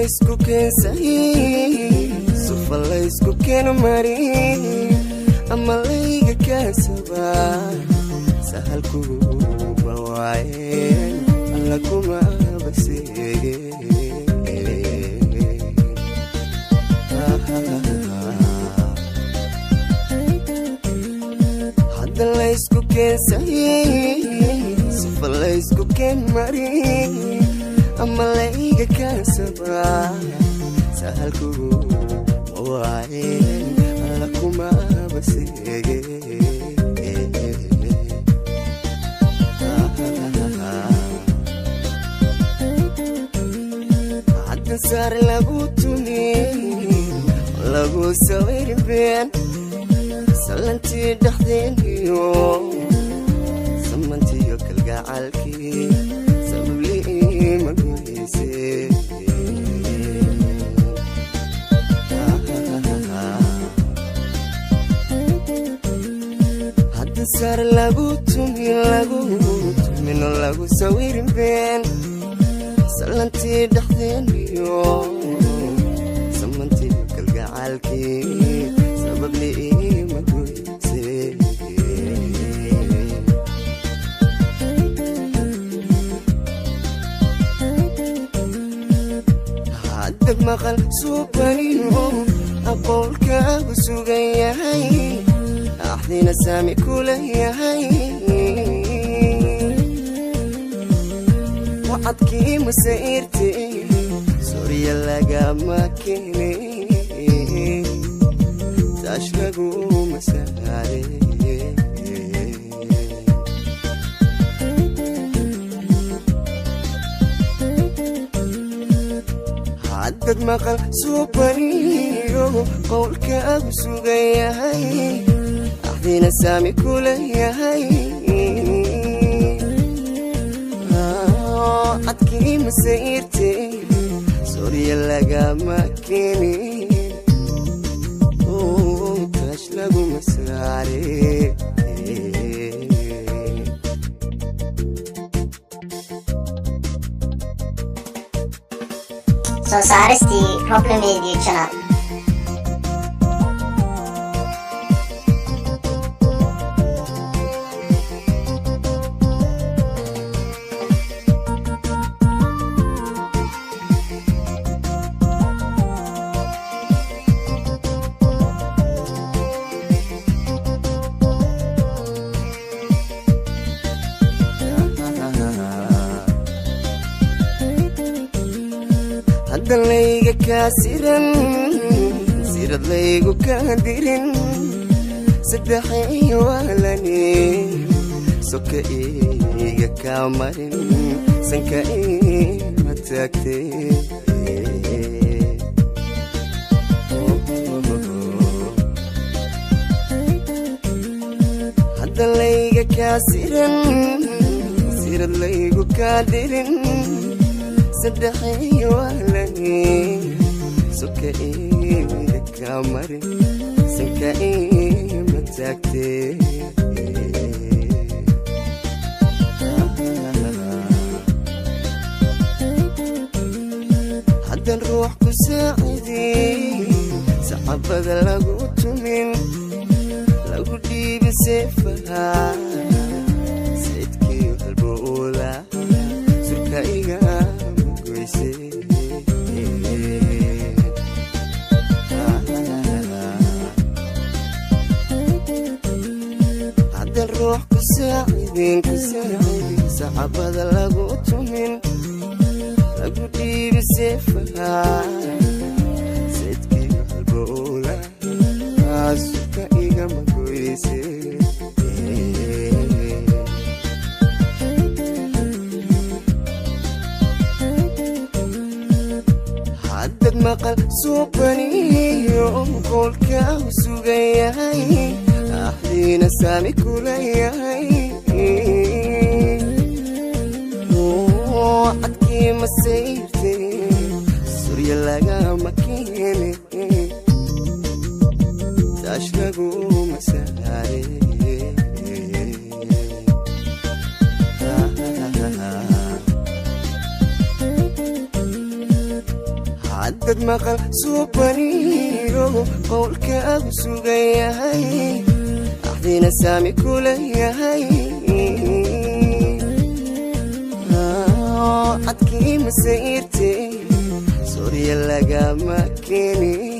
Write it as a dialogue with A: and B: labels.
A: laysku keensaday sufa laysku keeno marin ama layga kaasabaa sahalkuba waayeen alla kuma baseege hadda laysku keensaday sufa laysku keen marin ama layga kaasabaa sahalkuba waayeen alla kuma baseege hadda saar lagu tumin lagu sawirin been salantii dhaxdeeniyo samantiyo kalgacalkii sablii maguyse hadda saar lagu tumin lagu sawirin been salantii dhaxdeeniyo samantiyo kalgacalkii sablii maguyse hadda maqal suubaniyo aqoolkaagu sugan yahay axdina saami kula yahay wacadkii masairti soriya lagama keene taash lagu masaare haddad maqal suubaniyo qowlkaagu sugan yahay axdina saami kula yahay wacadkii masairti soriya lagama keene taash lagu masaare
B: soo saaristii Problem Media Channel.
A: hadda layga kaasiran sirad laygu kaadirin saddexiyo waalani soka iga kaa marin sanka ima taagtay hadda layga kaasiran sirad laygu kaadirin saddexiyo waalani soka iga kaa marin sanka ima taagtay haddan ruux ku saacidey saxabada lagu tumin lagu dhiibi seefaha sayidkii halbowla surka iga haddan ruux ku saacidin saxabada lagu tumin lagu dhiibi seefaha sayidkii halbowla surka iga magoyse haddad maqal suubaniyo qowlkaagu sugan yahay axdiina saami kula yahay wacadkii masairti surya lagama keene taash lagu masaare haddad maqal suubaniyo qowlkaagu sugan yahay axdiina saami kula yahay cadkii masayrtay surya lagama keenin